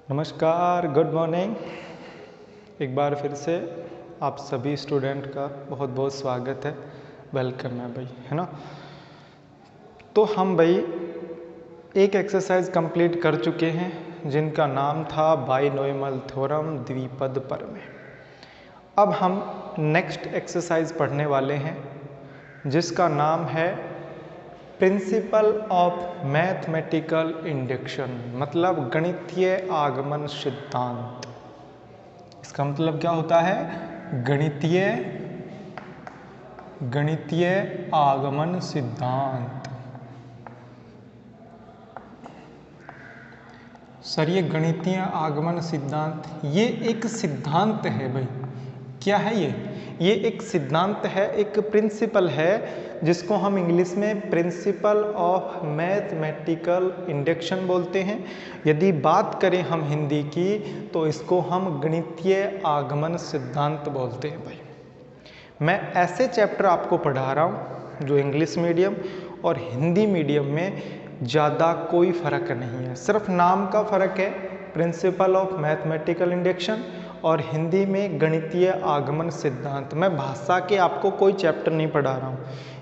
नमस्कार, good morning. एक बार फिर से आप सभी स्टूडेंट का बहुत बहुत स्वागत है, वेलकम है भाई, है ना। तो हम भाई एक एक्सरसाइज कंप्लीट कर चुके हैं जिनका नाम था बाइनोमियल थ्योरम द्विपद प्रमेय। अब हम नेक्स्ट एक्सरसाइज पढ़ने वाले हैं जिसका नाम है प्रिंसिपल ऑफ मैथमेटिकल इंडक्शन, मतलब गणितीय आगमन सिद्धांत। इसका मतलब क्या होता है? गणितीय आगमन सिद्धांत। सर ये गणितीय आगमन सिद्धांत ये एक सिद्धांत है भाई। क्या है ये एक सिद्धांत है, एक प्रिंसिपल है जिसको हम इंग्लिश में प्रिंसिपल ऑफ मैथमेटिकल इंडक्शन बोलते हैं। यदि बात करें हम हिंदी की तो इसको हम गणितीय आगमन सिद्धांत बोलते हैं भाई। मैं ऐसे चैप्टर आपको पढ़ा रहा हूँ जो इंग्लिश मीडियम और हिंदी मीडियम में ज़्यादा कोई फ़र्क नहीं है, सिर्फ नाम का फ़र्क है, प्रिंसिपल ऑफ मैथमेटिकल इंडक्शन और हिंदी में गणितीय आगमन सिद्धांत। मैं भाषा के आपको कोई चैप्टर नहीं पढ़ा रहा हूँ।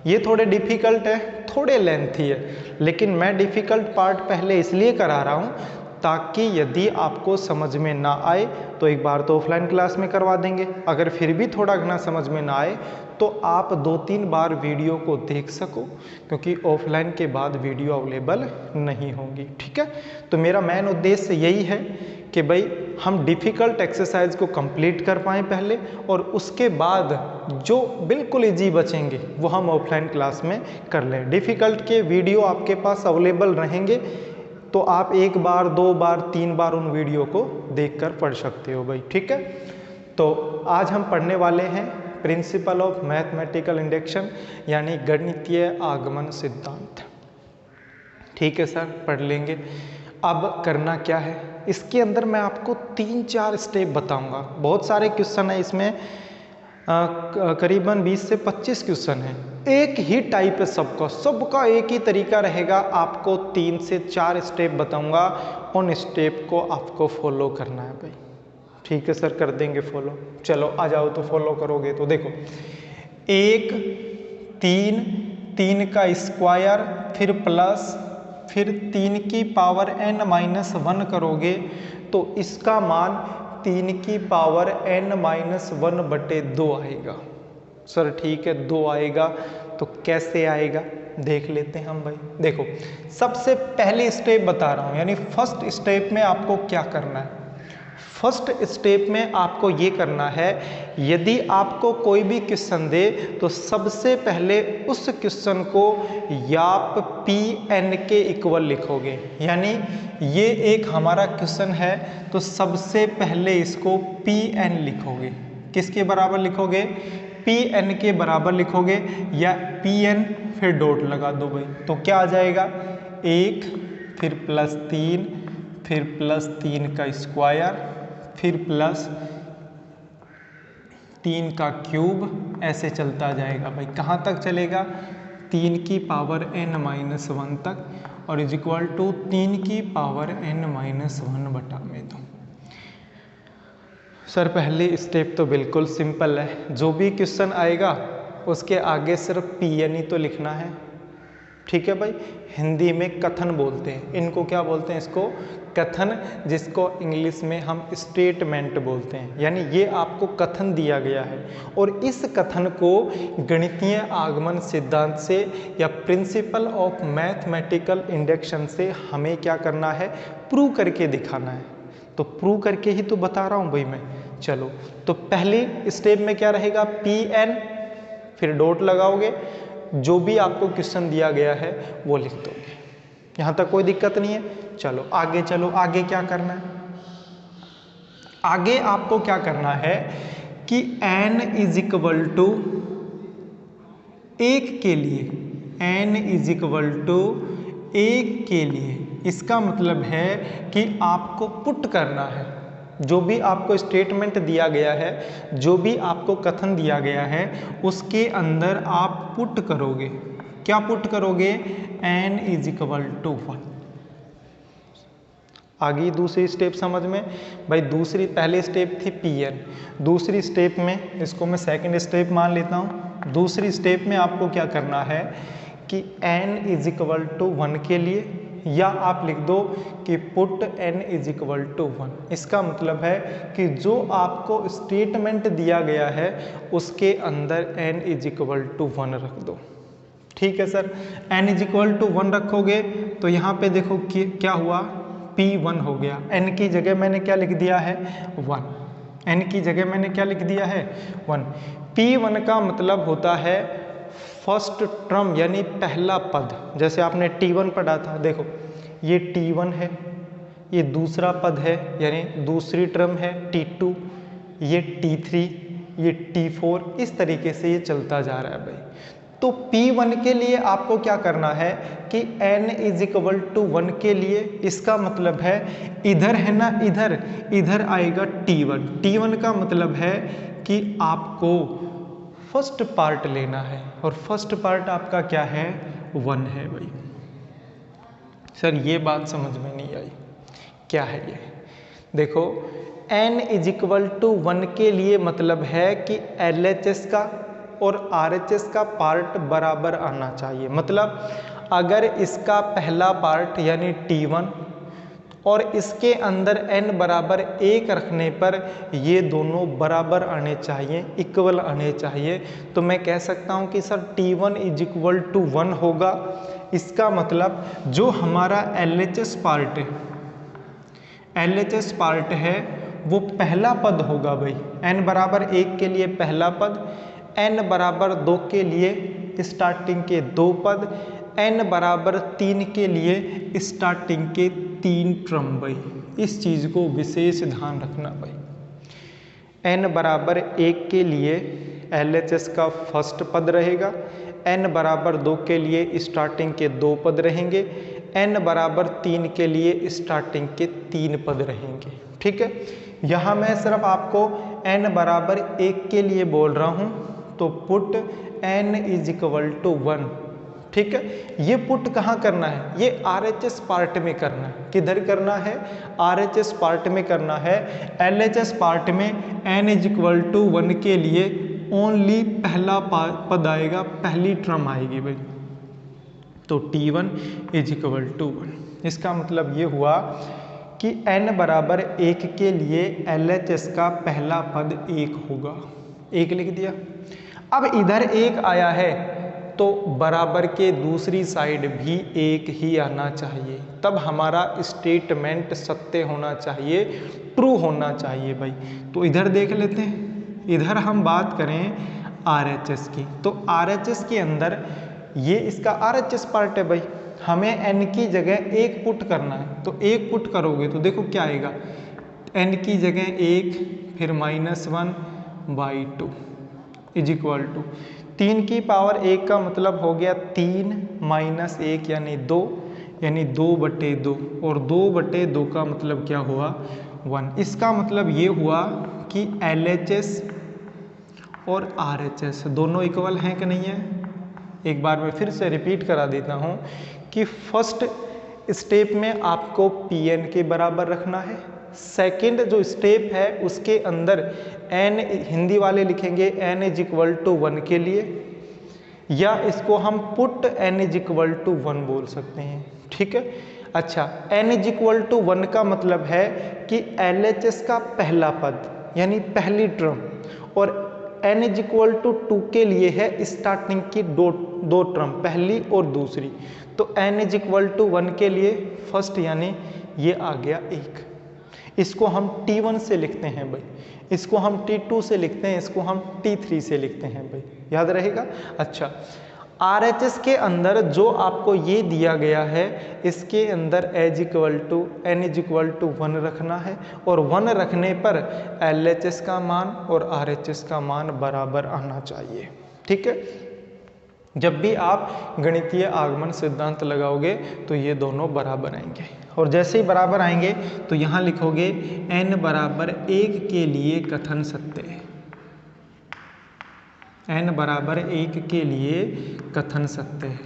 ये थोड़े डिफ़िकल्ट है, थोड़े लेंथी है, लेकिन मैं डिफ़िकल्ट पार्ट पहले इसलिए करा रहा हूँ ताकि यदि आपको समझ में ना आए तो एक बार तो ऑफलाइन क्लास में करवा देंगे, अगर फिर भी थोड़ा घना समझ में ना आए तो आप 2-3 बार वीडियो को देख सको, क्योंकि ऑफलाइन के बाद वीडियो अवेलेबल नहीं होंगी। ठीक है, तो मेरा मेन उद्देश्य यही है कि भाई हम डिफ़िकल्ट एक्सरसाइज को कंप्लीट कर पाएँ पहले, और उसके बाद जो बिल्कुल इजी बचेंगे वो हम ऑफलाइन क्लास में कर लें। डिफ़िकल्ट के वीडियो आपके पास अवेलेबल रहेंगे तो आप 1 बार 2 बार 3 बार उन वीडियो को देखकर पढ़ सकते हो भाई। ठीक है, तो आज हम पढ़ने वाले हैं प्रिंसिपल ऑफ मैथमेटिकल इंडक्शन यानी गणितीय आगमन सिद्धांत। ठीक है सर, पढ़ लेंगे। अब करना क्या है, इसके अंदर मैं आपको 3-4 स्टेप बताऊंगा। बहुत सारे क्वेश्चन है इसमें, करीबन 20 से 25 क्वेश्चन है। एक ही टाइप है सबका एक ही तरीका रहेगा। आपको 3 से 4 स्टेप बताऊंगा, उन स्टेप को आपको फॉलो करना है भाई। ठीक है सर, कर देंगे फॉलो। चलो आ जाओ, तो फॉलो करोगे तो देखो, 1 3 3 का स्क्वायर फिर प्लस फिर 3 की पावर n-1 करोगे तो इसका मान 3 की पावर n-1/2 आएगा। सर ठीक है, 2 आएगा, तो कैसे आएगा देख लेते हैं हम भाई। देखो, सबसे पहले स्टेप बता रहा हूँ, यानी फर्स्ट स्टेप में आपको क्या करना है। फर्स्ट स्टेप में आपको ये करना है, यदि आपको कोई भी क्वेश्चन दे तो सबसे पहले उस क्वेश्चन को आप Pn के इक्वल लिखोगे। यानी ये एक हमारा क्वेश्चन है तो सबसे पहले इसको Pn लिखोगे। किसके बराबर लिखोगे? Pn के बराबर लिखोगे, या Pn फिर डॉट लगा दो भाई, तो क्या आ जाएगा? 1 फिर +3 फिर +3 का स्क्वायर फिर +3 का क्यूब, ऐसे चलता जाएगा भाई। कहाँ तक चलेगा? 3 की पावर n-1 तक, और इज इक्वल टू 3 की पावर n-1/2। सर पहली स्टेप तो बिल्कुल सिंपल है, जो भी क्वेश्चन आएगा उसके आगे सिर्फ Pn ही तो लिखना है। ठीक है भाई, हिंदी में कथन बोलते हैं, इनको क्या बोलते हैं? इसको कथन, जिसको इंग्लिश में हम स्टेटमेंट बोलते हैं। यानी ये आपको कथन दिया गया है, और इस कथन को गणितीय आगमन सिद्धांत से या प्रिंसिपल ऑफ मैथमेटिकल इंडक्शन से हमें क्या करना है? प्रूव करके दिखाना है। तो प्रूव करके ही तो बता रहा हूँ भाई मैं। चलो, तो पहली स्टेप में क्या रहेगा? Pn फिर डॉट लगाओगे, जो भी आपको क्वेश्चन दिया गया है वो लिख दोगे। यहाँ तक कोई दिक्कत नहीं है। चलो आगे, चलो आगे क्या करना है? आगे आपको क्या करना है कि n इज इक्वल टू 1 के लिए, n इज इक्वल टू 1 के लिए, इसका मतलब है कि आपको पुट करना है। जो भी आपको स्टेटमेंट दिया गया है, जो भी आपको कथन दिया गया है, उसके अंदर आप पुट करोगे। क्या पुट करोगे? n is equal to 1। आगे दूसरी स्टेप समझ में भाई। दूसरी पहली स्टेप थी Pn, दूसरी स्टेप में इसको मैं सेकंड स्टेप मान लेता हूँ। दूसरी स्टेप में आपको क्या करना है कि n इज इक्वल टू 1 के लिए, या आप लिख दो कि put n is equal to 1। इसका मतलब है कि जो आपको स्टेटमेंट दिया गया है उसके अंदर n इज इक्वल टू 1 रख दो। ठीक है sir, n is equal to 1 रखोगे तो यहाँ पे देखो कि क्या हुआ, P1 हो गया। n की जगह मैंने क्या लिख दिया है 1, n की जगह मैंने क्या लिख दिया है 1। P1 का मतलब होता है फर्स्ट टर्म यानी पहला पद। जैसे आपने T1 पढ़ा था, देखो ये T1 है, ये दूसरा पद है यानी दूसरी टर्म है T2, ये T3, ये T4, इस तरीके से ये चलता जा रहा है भाई। तो P1 के लिए आपको क्या करना है कि n इज इक्वल टू 1 के लिए, इसका मतलब है इधर है ना, इधर आएगा T1। T1 का मतलब है कि आपको फर्स्ट पार्ट लेना है, और फर्स्ट पार्ट आपका क्या है 1 है भाई। सर ये बात समझ में नहीं आई, क्या है ये? देखो n इज इक्वल टू 1 के लिए मतलब है कि LHS का और RHS का पार्ट बराबर आना चाहिए। मतलब अगर इसका पहला पार्ट यानी T1 और इसके अंदर n बराबर 1 रखने पर ये दोनों बराबर आने चाहिए, इक्वल आने चाहिए। तो मैं कह सकता हूँ कि sir T1 is equal to 1 होगा। इसका मतलब जो हमारा LHS पार्ट है वो पहला पद होगा भाई। n बराबर 1 के लिए पहला पद, n बराबर 2 के लिए स्टार्टिंग के 2 पद, n बराबर 3 के लिए स्टार्टिंग के 3 टर्म भाई। इस चीज़ को विशेष ध्यान रखना भाई। n बराबर 1 के लिए LHS का फर्स्ट पद रहेगा, n बराबर 2 के लिए स्टार्टिंग के 2 पद रहेंगे, n बराबर 3 के लिए स्टार्टिंग के 3 पद रहेंगे। ठीक है, यहाँ मैं सिर्फ आपको n बराबर 1 के लिए बोल रहा हूँ, तो put n is equal to 1। ठीक है, ये पुट कहाँ करना है? ये RHS पार्ट में करना है। किधर करना है? RHS पार्ट में करना है। LHS पार्ट में n इज इक्वल टू 1 के लिए ओनली पहला पद आएगा, पहली टर्म आएगी भाई। तो T1 इज इक्वल टू 1। इसका मतलब ये हुआ कि n बराबर 1 के लिए LHS का पहला पद 1 होगा। 1 लिख दिया। अब इधर 1 आया है तो बराबर के दूसरी साइड भी 1 ही आना चाहिए, तब हमारा स्टेटमेंट सत्य होना चाहिए, ट्रू होना चाहिए भाई। तो इधर देख लेते हैं, इधर हम बात करें RHS की, तो RHS के अंदर ये इसका RHS पार्ट है भाई। हमें n की जगह 1 पुट करना है, तो 1 पुट करोगे तो देखो क्या आएगा, n की जगह 1 फिर -1/2 इज इक्वल टू 3 की पावर 1 का मतलब हो गया 3 - 1 यानी 2, यानी 2/2, और 2/2 का मतलब क्या हुआ 1। इसका मतलब ये हुआ कि LHS और RHS दोनों इक्वल हैं कि नहीं है? एक बार मैं फिर से रिपीट करा देता हूँ कि फर्स्ट स्टेप में आपको Pn के बराबर रखना है। सेकंड जो स्टेप है उसके अंदर n, हिंदी वाले लिखेंगे n इज इक्वल टू 1 के लिए, या इसको हम put n is equal to 1 बोल सकते हैं। ठीक है, अच्छा n इज इक्वल टू 1 का मतलब है कि LHS का पहला पद यानी पहली टर्म, और n इज इक्वल टू 2 के लिए है स्टार्टिंग की दो टर्म, पहली और दूसरी। तो n इज इक्वल टू 1 के लिए फर्स्ट यानी ये आ गया 1। इसको हम T1 से लिखते हैं भाई, इसको हम T2 से लिखते हैं, इसको हम T3 से लिखते हैं भाई, याद रहेगा। अच्छा, RHS के अंदर जो आपको ये दिया गया है इसके अंदर n इज इक्वल टू 1 रखना है, और 1 रखने पर LHS का मान और RHS का मान बराबर आना चाहिए। ठीक है, जब भी आप गणितीय आगमन सिद्धांत लगाओगे तो ये दोनों बराबर आएंगे, और जैसे ही बराबर आएंगे तो यहाँ लिखोगे n बराबर 1 के लिए कथन सत्य है। n बराबर 1 के लिए कथन सत्य है।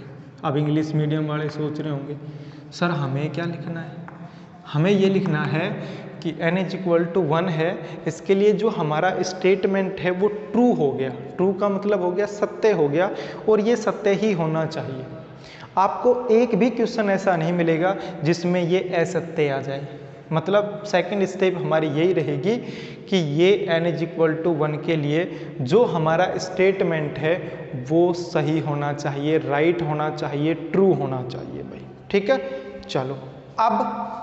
अब इंग्लिश मीडियम वाले सोच रहे होंगे सर हमें क्या लिखना है, हमें ये लिखना है कि n इज इक्वल टू 1 है। इसके लिए जो हमारा स्टेटमेंट है वो ट्रू हो गया। ट्रू का मतलब हो गया सत्य हो गया, और ये सत्य ही होना चाहिए। आपको एक भी क्वेश्चन ऐसा नहीं मिलेगा जिसमें ये असत्य आ जाए। मतलब सेकंड स्टेप हमारी यही रहेगी कि ये n इज इक्वल टू 1 के लिए जो हमारा स्टेटमेंट है वो सही होना चाहिए, राइट होना चाहिए, ट्रू होना चाहिए भाई। ठीक है, चलो अब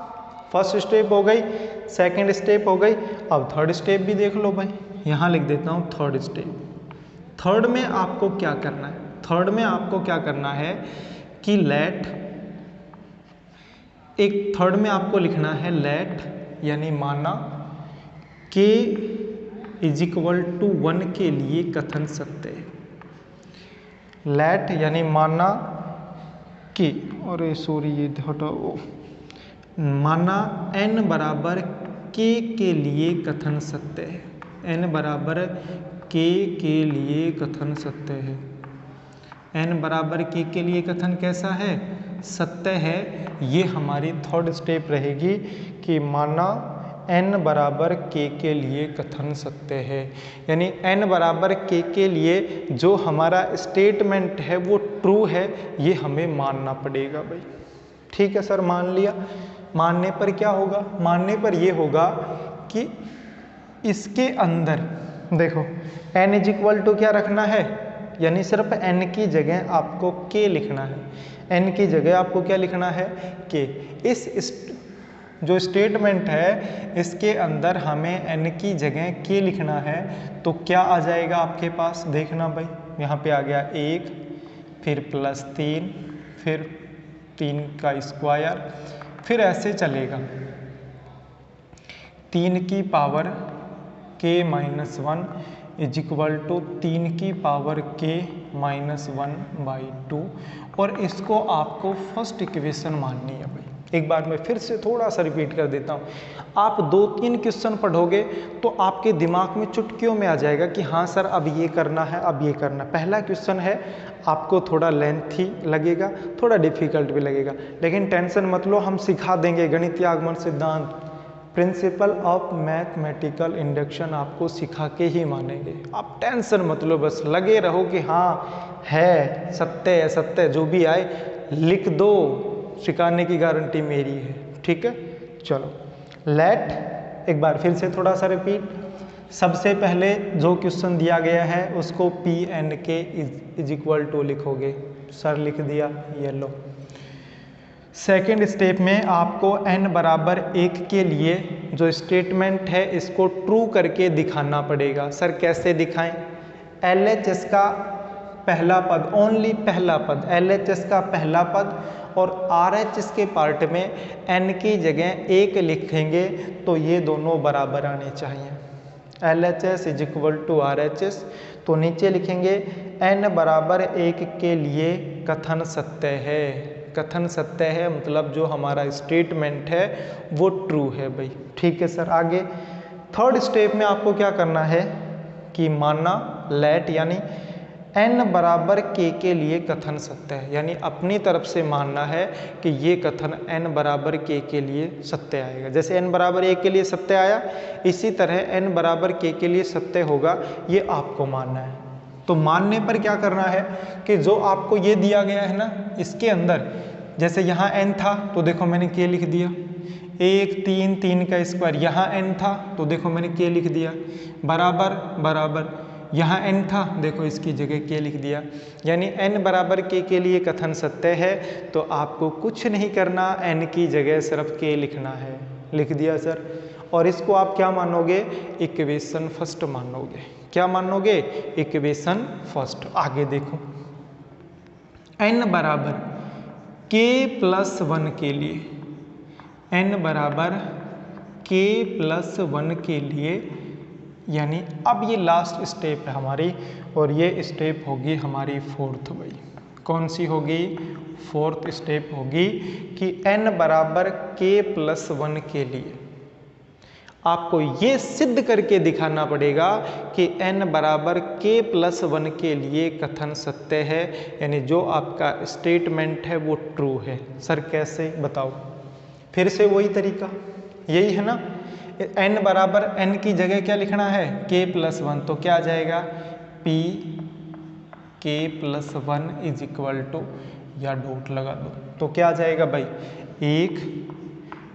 फर्स्ट स्टेप हो गई, सेकंड स्टेप हो गई, अब थर्ड स्टेप भी देख लो भाई। यहाँ लिख देता हूँ थर्ड स्टेप। थर्ड में आपको क्या करना है? थर्ड में आपको क्या करना है कि थर्ड में आपको लिखना है लेट, यानी माना k इज इक्वल टू 1 के लिए कथन सत्य है। लेट यानी माना कि, अरे सॉरी ये हटाओ, माना n बराबर k के लिए कथन सत्य है। n बराबर k के लिए कथन सत्य है। n बराबर k के लिए कथन कैसा है? सत्य है। ये हमारी थर्ड स्टेप रहेगी कि माना n बराबर k के लिए कथन सत्य है। यानी n बराबर k के लिए जो हमारा स्टेटमेंट है वो ट्रू है, ये हमें मानना पड़ेगा भाई। ठीक है सर, मान लिया। मानने पर क्या होगा? मानने पर ये होगा कि इसके अंदर देखो n इज इक्वल टू क्या रखना है, यानी सिर्फ n की जगह आपको k लिखना है। n की जगह आपको क्या लिखना है? k। जो स्टेटमेंट है इसके अंदर हमें n की जगह k लिखना है, तो क्या आ जाएगा आपके पास? देखना भाई, यहाँ पे आ गया 1, फिर +3, फिर 3 का स्क्वायर, फिर ऐसे चलेगा 3 की power k minus 1 is equal to 3 की पावर k माइनस 1/2, और इसको आपको फर्स्ट इक्वेशन माननी है भाई। एक बार मैं फिर से थोड़ा सा रिपीट कर देता हूँ। आप 2-3 क्वेश्चन पढ़ोगे तो आपके दिमाग में चुटकियों में आ जाएगा कि हाँ सर अब ये करना है, अब ये करना। पहला क्वेश्चन है, आपको थोड़ा लेंथी लगेगा, थोड़ा डिफिकल्ट भी लगेगा, लेकिन टेंशन मत लो, हम सिखा देंगे गणितीय आगमन सिद्धांत, प्रिंसिपल ऑफ मैथमेटिकल इंडक्शन आपको सिखा के ही मानेंगे। आप टेंशन मत लो, बस लगे रहो कि हाँ है, सत्य है, सत्य जो भी आए लिख दो, सिखाने की गारंटी मेरी है। ठीक है, चलो लेट एक बार फिर से थोड़ा सा रिपीट। सबसे पहले जो क्वेश्चन दिया गया है उसको P and K is equal to लिखोगे। सर लिख दिया, ये लो। सेकेंड स्टेप में आपको n बराबर 1 के लिए जो स्टेटमेंट है इसको ट्रू करके दिखाना पड़ेगा। सर कैसे दिखाएं? LHS का पहला पद, ओनली पहला पद, LHS का पहला पद और RHS के पार्ट में n की जगह 1 लिखेंगे तो ये दोनों बराबर आने चाहिए। LHS is equal to RHS, तो नीचे लिखेंगे n बराबर 1 के लिए कथन सत्य है। कथन सत्य है मतलब जो हमारा स्टेटमेंट है वो ट्रू है भाई। ठीक है सर, आगे थर्ड स्टेप में आपको क्या करना है कि मानना लेट, यानी n बराबर k के लिए कथन सत्य है, यानी अपनी तरफ से मानना है कि ये कथन n बराबर k के लिए सत्य आएगा। जैसे n बराबर 1 के लिए सत्य आया, इसी तरह n बराबर k के लिए सत्य होगा, ये आपको मानना है। तो मानने पर क्या करना है कि जो आपको ये दिया गया है ना, इसके अंदर जैसे यहाँ n था तो देखो मैंने k लिख दिया, 1 3 3 का स्क्वायर, यहाँ n था तो देखो मैंने k लिख दिया, बराबर बराबर, यहाँ n था देखो इसकी जगह k लिख दिया। यानी n बराबर k के लिए कथन सत्य है, तो आपको कुछ नहीं करना, n की जगह सिर्फ k लिखना है। लिख दिया सर। और इसको आप क्या मानोगे? इक्वेशन फर्स्ट मानोगे। क्या मानोगे? Equation first. आगे देखो, n बराबर k प्लस 1 के लिए, n बराबर k प्लस 1 के लिए, यानी अब ये लास्ट स्टेप है हमारी, और ये स्टेप होगी हमारी फोर्थ भाई। कौन सी होगी? फोर्थ स्टेप होगी कि n बराबर k प्लस 1 के लिए आपको ये सिद्ध करके दिखाना पड़ेगा कि n बराबर k प्लस 1 के लिए कथन सत्य है, यानी जो आपका स्टेटमेंट है वो ट्रू है। सर कैसे? बताओ। फिर से वही तरीका, यही है ना, n बराबर n की जगह क्या लिखना है, k+1, तो क्या आ जाएगा p k+1 is equal to, या डॉट लगा दो तो क्या आ जाएगा भाई, 1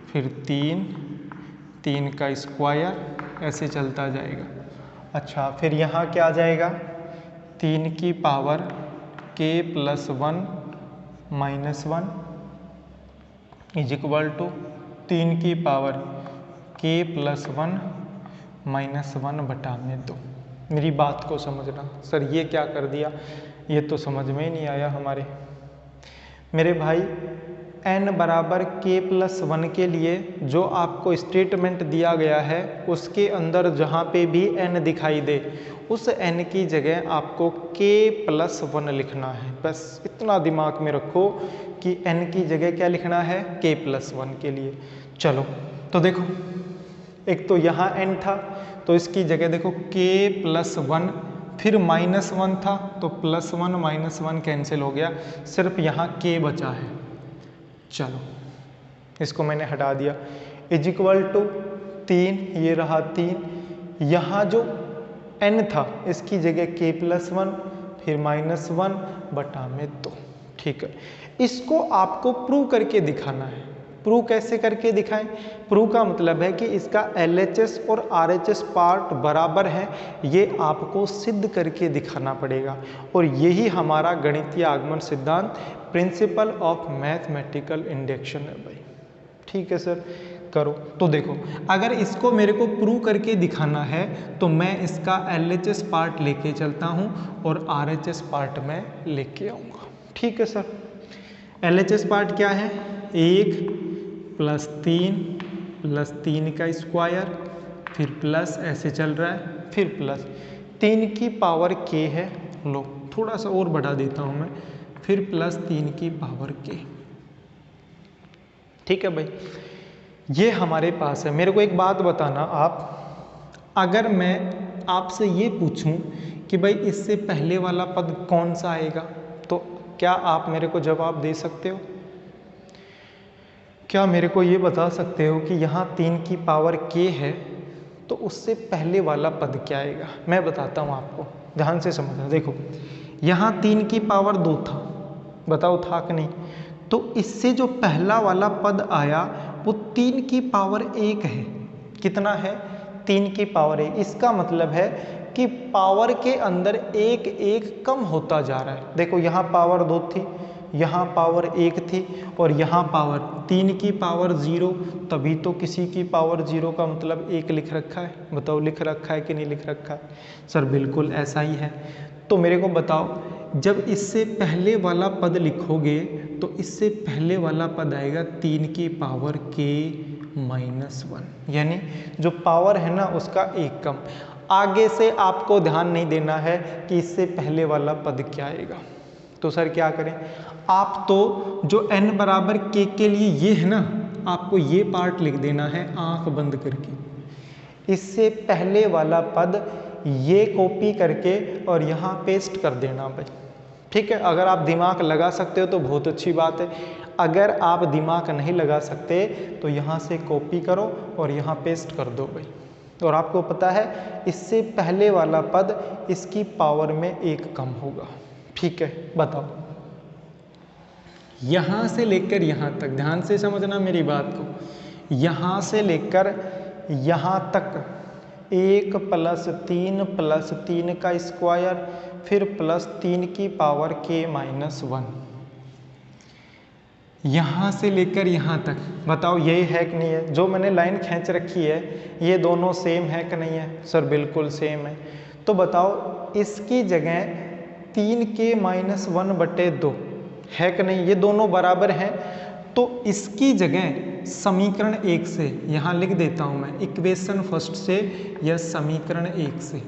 फिर 3 का स्क्वायर, ऐसे चलता जाएगा। अच्छा फिर यहाँ क्या आ जाएगा, 3 की power k+1 -1 is equal to 3 की पावर k+1 -1 बटा में 2। मेरी बात को समझना, सर ये क्या कर दिया, ये तो समझ में ही नहीं आया हमारे मेरे भाई। n बराबर k+1 के लिए जो आपको स्टेटमेंट दिया गया है उसके अंदर जहाँ पे भी n दिखाई दे उस n की जगह आपको k+1 लिखना है। बस इतना दिमाग में रखो कि n की जगह क्या लिखना है, k+1 के लिए। चलो तो देखो, एक तो यहाँ n था तो इसकी जगह देखो k+1, फिर -1 था तो +1 -1 कैंसिल हो गया, सिर्फ यहाँ k बचा है। चलो इसको मैंने हटा दिया, इज इक्वल टू 3, ये रहा 3, यहाँ जो n था इसकी जगह k+1 फिर -1 बटा में 2। ठीक है, इसको आपको प्रूव करके दिखाना है। प्रूव कैसे करके दिखाएं, प्रूव का मतलब है कि इसका LHS और RHS पार्ट बराबर है, ये आपको सिद्ध करके दिखाना पड़ेगा। और यही हमारा गणितीय आगमन सिद्धांत, प्रिंसिपल ऑफ मैथमेटिकल इंडक्शन है भाई। ठीक है सर, करो। तो देखो, अगर इसको मेरे को प्रूव करके दिखाना है तो मैं इसका LHS पार्ट लेके चलता हूँ और RHS पार्ट में लेके आऊँगा। ठीक है सर, LHS पार्ट क्या है, 1 + 3 का स्क्वायर, फिर प्लस ऐसे चल रहा है, फिर प्लस 3 की पावर k है, लो थोड़ा सा और बढ़ा देता हूँ मैं, फिर +3 की पावर k। ठीक है भाई, ये हमारे पास है। मेरे को एक बात बताना आप, अगर मैं आपसे ये पूछूं कि भाई इससे पहले वाला पद कौन सा आएगा, तो क्या आप मेरे को जवाब दे सकते हो? क्या मेरे को ये बता सकते हो कि यहाँ 3 की पावर k है तो उससे पहले वाला पद क्या आएगा? मैं बताता हूँ आपको, ध्यान से समझना। देखो, यहाँ 3 की पावर 2 था, बताओ था कि नहीं? तो इससे जो पहला वाला पद आया वो 3 की पावर 1 है। कितना है? 3 की पावर 1। इसका मतलब है कि पावर के अंदर एक एक कम होता जा रहा है। देखो, यहाँ पावर 2 थी, यहाँ पावर 1 थी और यहाँ पावर 3 की पावर 0, तभी तो किसी की पावर 0 का मतलब 1 लिख रखा है। बताओ लिख रखा है कि नहीं लिख रखा है? सर बिल्कुल ऐसा ही है। तो मेरे को बताओ, जब इससे पहले वाला पद लिखोगे तो इससे पहले वाला पद आएगा 3 की पावर k -1, यानी जो पावर है ना उसका 1 कम। आगे से आपको ध्यान नहीं देना है कि इससे पहले वाला पद क्या आएगा। तो सर क्या करें, आप तो जो n बराबर k के लिए ये है ना, आपको ये पार्ट लिख देना है आंख बंद करके। इससे पहले वाला पद ये कॉपी करके और यहाँ पेस्ट कर देना भाई। ठीक है, अगर आप दिमाग लगा सकते हो तो बहुत अच्छी बात है, अगर आप दिमाग नहीं लगा सकते तो यहाँ से कॉपी करो और यहाँ पेस्ट कर दो भाई। और आपको पता है इससे पहले वाला पद इसकी पावर में 1 कम होगा। ठीक है, बताओ, यहाँ से लेकर यहाँ तक, ध्यान से समझना मेरी बात को, यहाँ से लेकर यहाँ तक 1 + 3 + 3 का स्क्वायर, फिर +3 की पावर k -1, यहाँ से लेकर यहाँ तक, बताओ यही है कि नहीं है? जो मैंने लाइन खींच रखी है ये दोनों सेम है कि नहीं है? सर बिल्कुल सेम है। तो बताओ इसकी जगह 3k -1 बटे 2 है कि नहीं? ये दोनों बराबर हैं, तो इसकी जगह समीकरण 1 से यहाँ लिख देता हूँ मैं, इक्वेशन फर्स्ट से या समीकरण 1 से,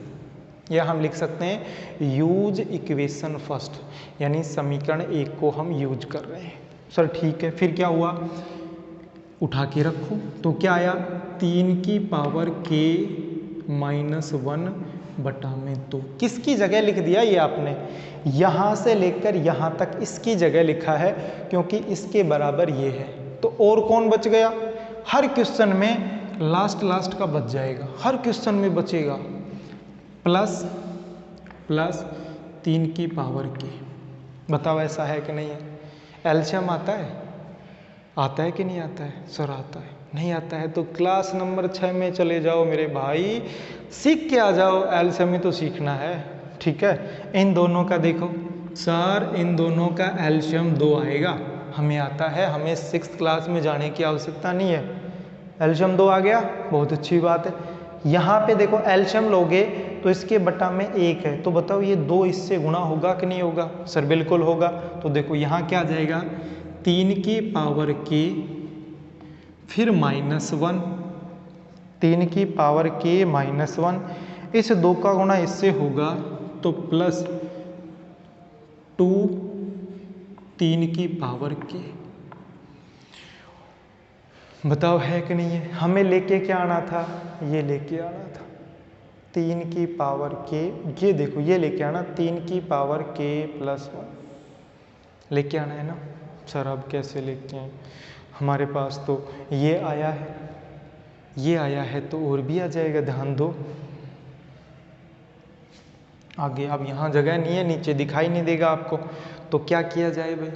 या हम लिख सकते हैं यूज इक्वेशन फर्स्ट, यानी समीकरण 1 को हम यूज कर रहे हैं। सर ठीक है, फिर क्या हुआ, उठा के रखो तो क्या आया, 3 की पावर k -1 बटा में 2। किसकी जगह लिख दिया ये आपने? यहाँ से लेकर यहाँ तक इसकी जगह लिखा है, क्योंकि इसके बराबर ये है। तो और कौन बच गया? हर क्वेश्चन में लास्ट का बच जाएगा, हर क्वेश्चन में बचेगा। प्लस 3 की पावर k। बताओ ऐसा है कि नहीं है? एलसीएम आता है कि नहीं आता है? सर आता है। नहीं आता है तो क्लास नंबर 6 में चले जाओ मेरे भाई, सीख के आ जाओ। एलसीएम ही तो सीखना है, ठीक है। इन दोनों का देखो सर, इन दोनों का एलसीएम 2 आएगा, हमें आता है, हमें 6th क्लास में जाने की आवश्यकता नहीं है। एलसीएम 2 आ गया, बहुत अच्छी बात है। यहाँ पे देखो एलसीएम लोगे तो इसके बटा में 1 है, तो बताओ ये 2 इससे गुणा होगा कि नहीं होगा? सर बिल्कुल होगा। तो देखो यहाँ क्या आ जाएगा, 3 की पावर k फिर -1, 3 की पावर k -1, इस 2 का गुणा इससे होगा तो +2 3 की पावर k। बताओ है कि नहीं है? हमें लेके क्या आना था? ये लेके आना था 3 की पावर k, ये देखो ये लेके आना 3 की पावर k +1 लेके आना है ना। सर अब कैसे लेके आए? हमारे पास तो ये आया है, ये आया है तो और भी आ जाएगा, ध्यान दो। आगे अब यहाँ जगह नहीं है, नीचे दिखाई नहीं देगा आपको, तो क्या किया जाए भाई?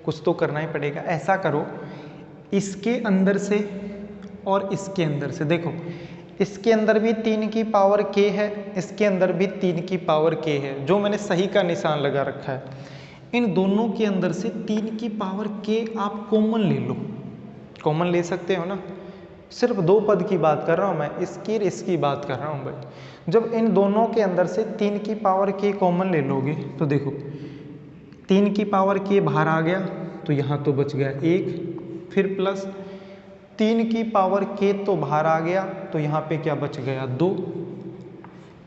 कुछ तो करना ही पड़ेगा। ऐसा करो, इसके अंदर से और इसके अंदर से, देखो इसके अंदर भी 3 की पावर k है, इसके अंदर भी 3 की पावर k है, जो मैंने सही का निशान लगा रखा है। इन दोनों के अंदर से 3 की पावर k आप कॉमन ले लो, कॉमन ले सकते हो ना। सिर्फ 2 पद की बात कर रहा हूँ मैं, इसकी और इसकी बात कर रहा हूँ भाई। जब इन दोनों के अंदर से 3 की पावर k कॉमन ले लोगे तो देखो 3 की पावर k बाहर आ गया तो यहाँ तो बच गया 1, फिर प्लस 3 की पावर k तो बाहर आ गया तो यहाँ पे क्या बच गया 2।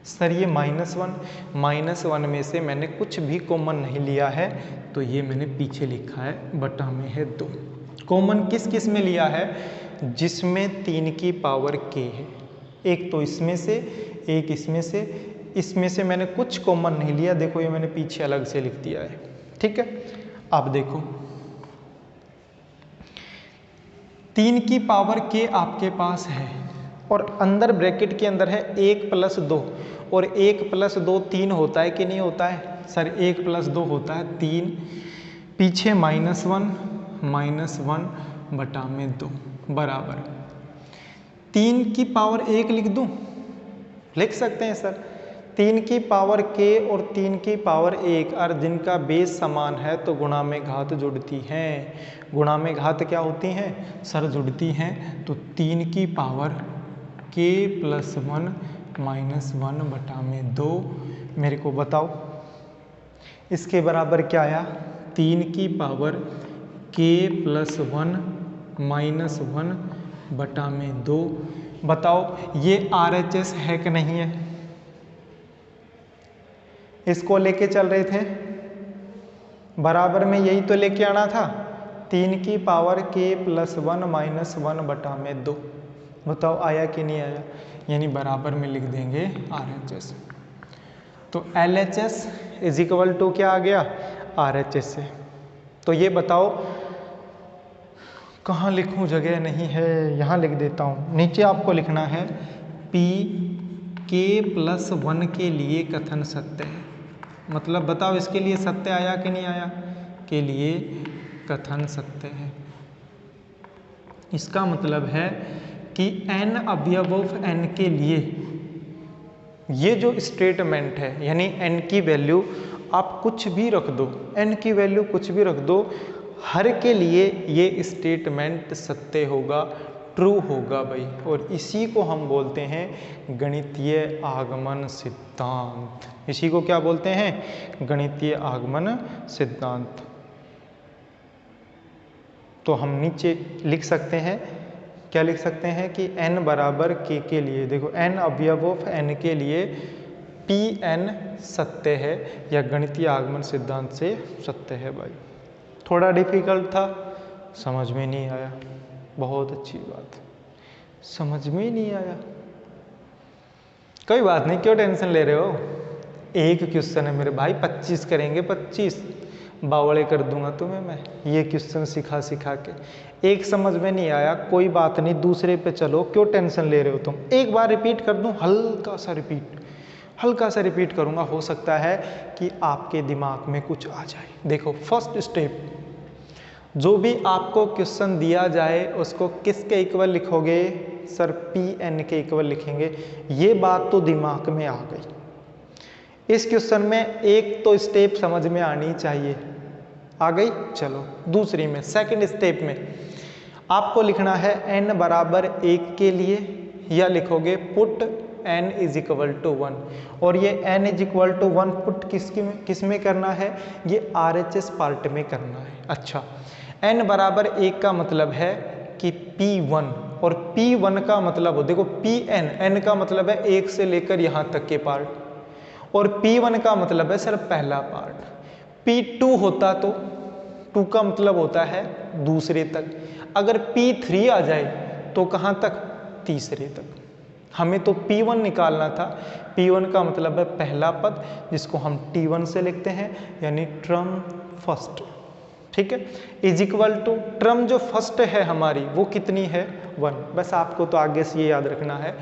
सर ये -1 में से मैंने कुछ भी कॉमन नहीं लिया है, तो ये मैंने पीछे लिखा है बटा में है 2। कॉमन किस किस में लिया है? जिसमें 3 की पावर k है, एक तो इसमें से, एक इसमें से, इसमें से मैंने कुछ कॉमन नहीं लिया। देखो ये मैंने पीछे अलग से लिख दिया है, ठीक है। अब देखो 3 की पावर k आपके पास है और अंदर ब्रैकेट के अंदर है 1 + 2, और 1 + 2 3 होता है कि नहीं होता है? सर 1 + 2 होता है 3, पीछे -1 बटा में 2 बराबर 3 की पावर 1 लिख दूं? लिख सकते हैं सर। 3 की पावर k और 3 की पावर 1 और जिनका बेस समान है तो गुणा में घात जुड़ती हैं। गुणा में घात क्या होती हैं? सर जुड़ती हैं। तो 3 की पावर k + 1 - 1 बटा में 2, मेरे को बताओ इसके बराबर क्या आया? 3 की पावर k + 1 - 1 बटा में 2। बताओ ये RHS है कि नहीं है? इसको लेके चल रहे थे, बराबर में यही तो लेके आना था, 3 की पावर k + 1 - 1 बटा में 2। बताओ आया कि नहीं आया? यानी बराबर में लिख देंगे RHS। तो LHS = क्या आ गया? RHS से। तो ये बताओ कहाँ लिखूं? जगह नहीं है, यहाँ लिख देता हूँ। नीचे आपको लिखना है P k + 1 के लिए कथन सत्य है। मतलब बताओ इसके लिए सत्य आया कि नहीं आया? के लिए कथन सत्य है। इसका मतलब है कि n अवयव ऑफ n के लिए ये जो स्टेटमेंट है, यानी n की वैल्यू आप कुछ भी रख दो, n की वैल्यू कुछ भी रख दो, हर के लिए ये स्टेटमेंट सत्य होगा, ट्रू होगा भाई। और इसी को हम बोलते हैं गणितीय आगमन सिद्धांत। इसी को क्या बोलते हैं? गणितीय आगमन सिद्धांत। तो हम नीचे लिख सकते हैं, क्या लिख सकते हैं कि n बराबर k के लिए, देखो n अवयव ऑफ n के लिए Pn सत्य है या गणितीय आगमन सिद्धांत से सत्य है भाई। थोड़ा डिफिकल्ट था, समझ में नहीं आया, बहुत अच्छी बात, समझ में ही नहीं आया, कोई बात नहीं, क्यों टेंशन ले रहे हो? एक क्वेश्चन है मेरे भाई, 25 करेंगे, 25 बावड़े कर दूंगा तुम्हें मैं ये क्वेश्चन सिखा सिखा के। एक समझ में नहीं आया, कोई बात नहीं, दूसरे पे चलो, क्यों टेंशन ले रहे हो तुम। एक बार रिपीट कर दूं, हल्का सा रिपीट करूंगा, हो सकता है कि आपके दिमाग में कुछ आ जाए। देखो फर्स्ट स्टेप, जो भी आपको क्वेश्चन दिया जाए उसको किसके इक्वल लिखोगे सर, Pn के इक्वल लिखेंगे। ये बात तो दिमाग में आ गई। इस क्वेश्चन में एक तो स्टेप समझ में आनी चाहिए, आ गई। चलो दूसरी में, सेकंड स्टेप में आपको लिखना है n बराबर 1 के लिए, या लिखोगे put n is equal to 1, और ये n is equal to 1 put किस में करना है, ये RHS पार्ट में करना है। अच्छा, n बराबर 1 का मतलब है कि P1, और P1 का मतलब हो, देखो Pn, n का मतलब है 1 से लेकर यहाँ तक के पार्ट, और P1 का मतलब है सर पहला पार्ट। P2 होता तो 2 का मतलब होता है दूसरे तक, अगर P3 आ जाए तो कहाँ तक, तीसरे तक। हमें तो P1 निकालना था, P1 का मतलब है पहला पद, जिसको हम T1 से लिखते हैं, यानी ट्रम फर्स्ट, ठीक है। इज इक्वल टू ट्रम जो फर्स्ट है हमारी वो कितनी है, 1। बस आपको तो आगे से ये याद रखना है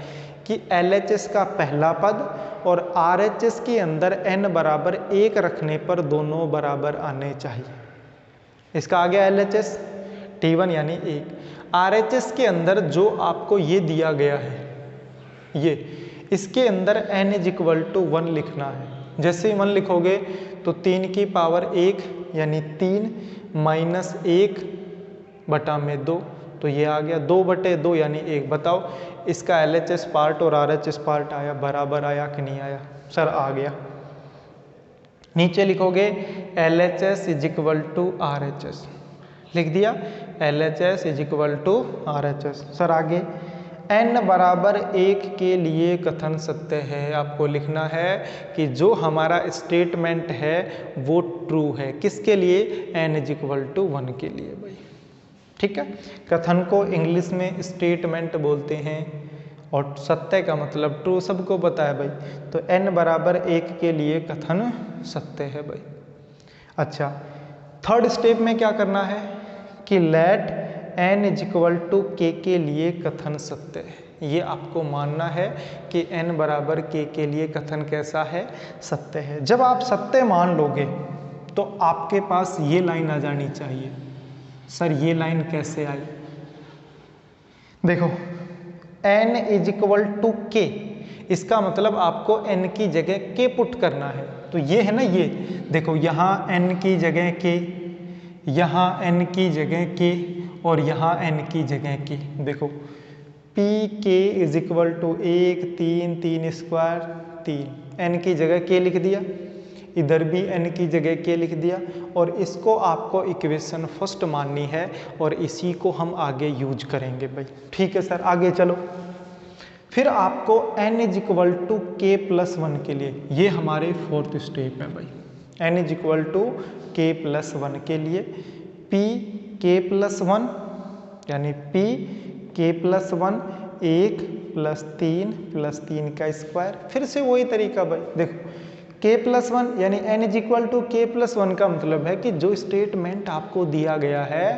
कि LHS का पहला पद और RHS के अंदर n बराबर 1 रखने पर दोनों बराबर आने चाहिए। इसका आ गया LHS T1 यानी 1। RHS के अंदर जो आपको ये दिया गया है, ये इसके अंदर n इज इक्वल टू 1 लिखना है। जैसे ही 1 लिखोगे तो 3 की पावर 1 यानी 3 माइनस 1 बटा में 2, तो ये आ गया 2/2 यानी 1। बताओ इसका LHS पार्ट और RHS पार्ट आया, बराबर आया कि नहीं आया, सर आ गया। नीचे लिखोगे LHS is equal to RHS, लिख दिया LHS is equal to RHS। Sir आगे n बराबर 1 के लिए कथन सत्य है। आपको लिखना है कि जो हमारा स्टेटमेंट है वो ट्रू है, किसके लिए, n इज इक्वल टू 1 के लिए भाई, ठीक है। कथन को इंग्लिश में स्टेटमेंट बोलते हैं, और सत्य का मतलब ट्रू, सबको पता है भाई। तो n बराबर 1 के लिए कथन सत्य है भाई। अच्छा, थर्ड स्टेप में क्या करना है कि let n is equal to k के लिए कथन सत्य है। ये आपको मानना है कि n बराबर k के लिए कथन कैसा है, सत्य है। जब आप सत्य मान लोगे तो आपके पास ये लाइन आ जानी चाहिए। सर ये लाइन कैसे आई, देखो n is equal to k, इसका मतलब आपको n की जगह k पुट करना है। तो ये है ना, ये देखो यहाँ n की जगह k, यहाँ n की जगह k, और यहाँ n की जगह k। देखो pk is equal to 1 3 3 square 3, n की जगह k लिख दिया, इधर भी n की जगह k लिख दिया, और इसको आपको इक्वेशन फर्स्ट माननी है, और इसी को हम आगे यूज करेंगे भाई, ठीक है सर। आगे चलो, फिर आपको n is equal to k plus 1 के लिए, ये हमारे फोर्थ स्टेप है भाई, n is equal to k plus 1 के लिए p k प्लस 1 यानी p k प्लस 1 1 प्लस 3 का स्क्वायर। फिर से वही तरीका भाई, देखो k प्लस 1 यानी n is equal to k plus 1 का मतलब है कि जो स्टेटमेंट आपको दिया गया है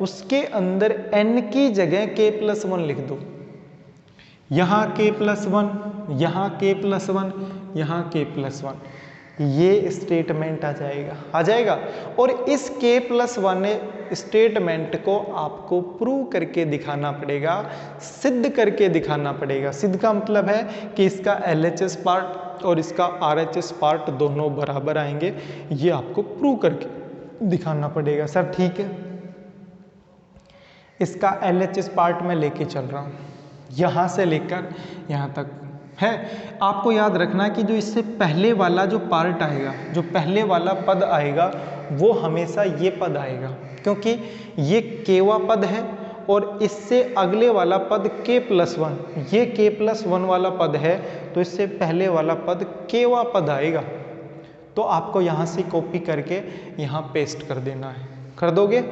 उसके अंदर n की जगह k प्लस 1 लिख दो। यहाँ k प्लस 1, यहाँ k प्लस 1, यहाँ k प्लस 1, ये स्टेटमेंट आ जाएगा। और इस k प्लस 1 स्टेटमेंट को आपको प्रूव करके दिखाना पड़ेगा, सिद्ध करके दिखाना पड़ेगा। सिद्ध का मतलब है कि इसका LHS पार्ट और इसका RHS पार्ट दोनों बराबर आएंगे, ये आपको प्रूव करके दिखाना पड़ेगा। सर ठीक है, इसका LHS पार्ट मैं लेके चल रहा हूँ, यहाँ से लेकर यहाँ तक है। आपको याद रखना कि जो इससे पहले वाला जो पार्ट आएगा, जो पहले वाला पद आएगा वो हमेशा ये पद आएगा, क्योंकि ये केवा पद है, और इससे अगले वाला पद k प्लस 1, ये k प्लस 1 वाला पद है, तो इससे पहले वाला पद केवा पद आएगा। तो आपको यहाँ से कॉपी करके यहाँ पेस्ट कर देना है, कर दोगे,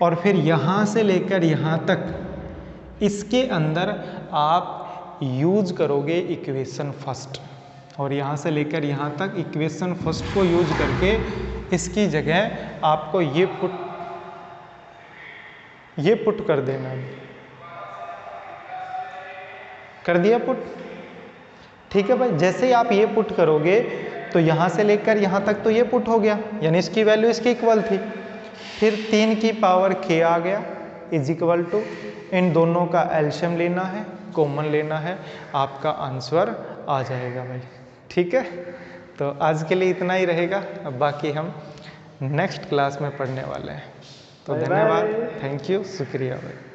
और फिर यहाँ से लेकर यहाँ तक इसके अंदर आप यूज करोगे इक्वेशन फर्स्ट, और यहाँ से लेकर यहाँ तक इक्वेशन फर्स्ट को यूज करके इसकी जगह आपको ये पुट कर देना है। कर दिया पुट, ठीक है भाई। जैसे ही आप ये पुट करोगे तो यहाँ से लेकर यहाँ तक तो ये पुट हो गया, यानी इसकी वैल्यू इसके इक्वल थी। फिर 3 की पावर k आ गया इज इक्वल टू, इन दोनों का एलशियम लेना है, कॉमन लेना है, आपका आंसर आ जाएगा भाई। ठीक है, तो आज के लिए इतना ही रहेगा, अब बाकी हम नेक्स्ट क्लास में पढ़ने वाले हैं। तो धन्यवाद, थैंक यू, शुक्रिया भाई।